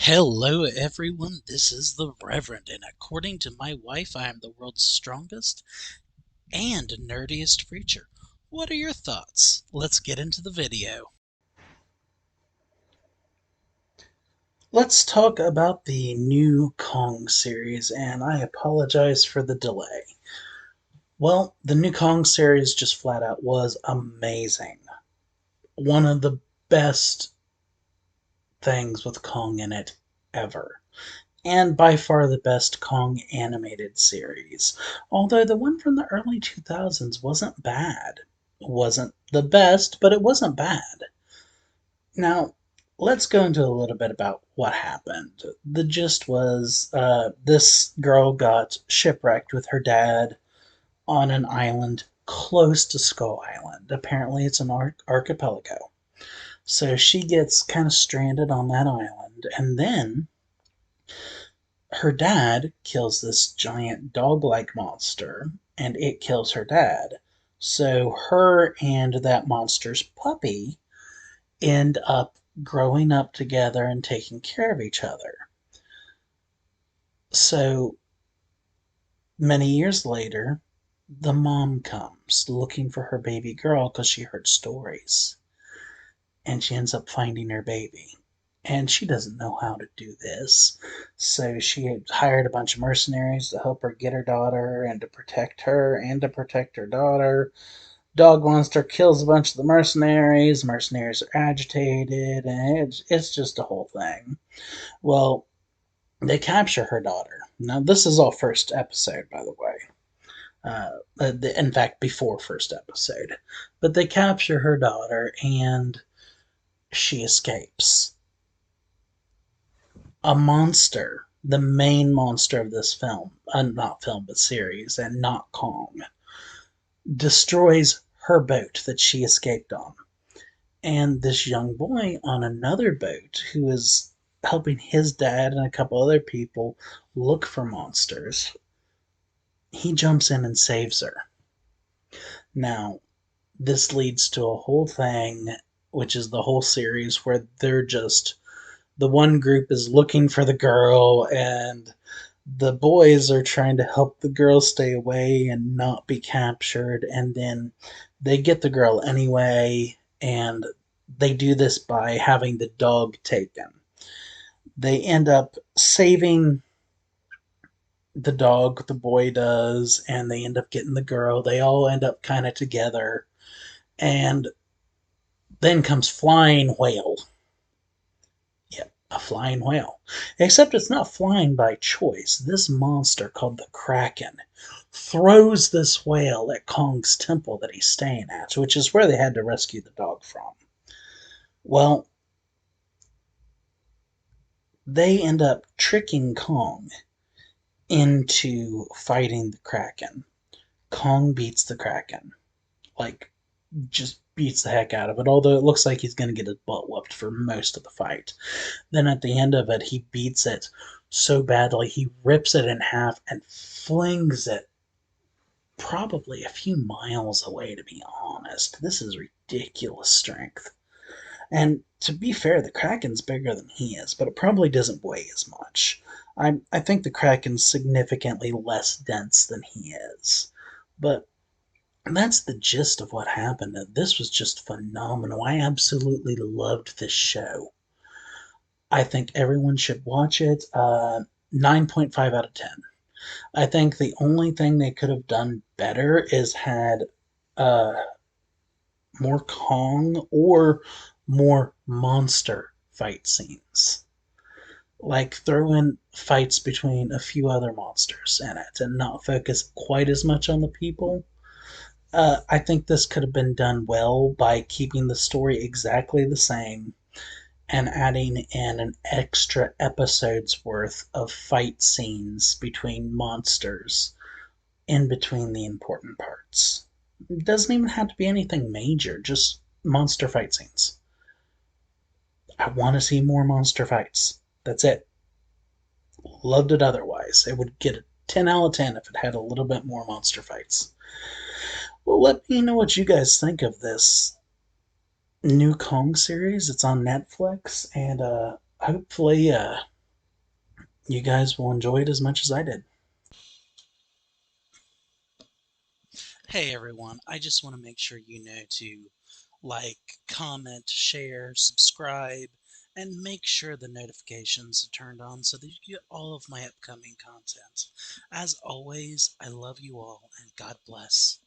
Hello, everyone. This is the Reverend, and according to my wife, I am the world's strongest and nerdiest preacher. What are your thoughts? Let's get into the video. Let's talk about the new Kong series, and I apologize for the delay. Well, the new Kong series just flat out was amazing. One of the best things with Kong in it ever. And by far the best Kong animated series. Although the one from the early 2000s wasn't bad. It wasn't the best, but it wasn't bad. Now, let's go into a little bit about what happened. The gist was this girl got shipwrecked with her dad on an island close to Skull Island. Apparently, it's an archipelago. So she gets kind of stranded on that island, and then her dad kills this giant dog-like monster, and it kills her dad. So her and that monster's puppy end up growing up together and taking care of each other. So many years later, the mom comes looking for her baby girl because she heard stories, and she ends up finding her baby. And she doesn't know how to do this. So she hired a bunch of mercenaries to help her get her daughter and to protect her and to protect her daughter. Dog monster kills a bunch of the mercenaries. Mercenaries are agitated, and it's just a whole thing. Well, they capture her daughter. Now, this is all first episode, by the way. In fact, before first episode. But they capture her daughter, and she escapes. A monster, the main monster of this film, not film, but series, and not Kong, destroys her boat that she escaped on. And this young boy on another boat, who is helping his dad and a couple other people look for monsters, he jumps in and saves her. Now, this leads to a whole thing, which is the whole series, where they're just the one group is looking for the girl, and the boys are trying to help the girl stay away and not be captured, and then they get the girl anyway, and they do this by having the dog taken. They end up saving the dog, the boy does, and they end up getting the girl. They all end up kind of together, and then comes Flying Whale. Yep, a flying whale. Except it's not flying by choice. This monster called the Kraken throws this whale at Kong's temple that he's staying at, which is where they had to rescue the dog from. Well, they end up tricking Kong into fighting the Kraken. Kong beats the Kraken. Like, just beats the heck out of it, although it looks like he's going to get his butt whooped for most of the fight. Then at the end of it, he beats it so badly, he rips it in half and flings it probably a few miles away, to be honest. This is ridiculous strength. And to be fair, the Kraken's bigger than he is, but it probably doesn't weigh as much. I think the Kraken's significantly less dense than he is. But that's the gist of what happened. This was just phenomenal. I absolutely loved this show. I think everyone should watch it. 9.5 out of 10. I think the only thing they could have done better is had uh, more Kong or more monster fight scenes. Like throw in fights between a few other monsters in it and not focus quite as much on the people. I think this could have been done well by keeping the story exactly the same and adding in an extra episode's worth of fight scenes between monsters in between the important parts. It doesn't even have to be anything major, just monster fight scenes. I want to see more monster fights. That's it. Loved it otherwise. It would get a 10 out of 10 if it had a little bit more monster fights. Well, let me know what you guys think of this new Kong series. It's on Netflix, and hopefully you guys will enjoy it as much as I did. Hey everyone, I just want to make sure you know to like, comment, share, subscribe, and make sure the notifications are turned on so that you get all of my upcoming content. As always, I love you all and God bless.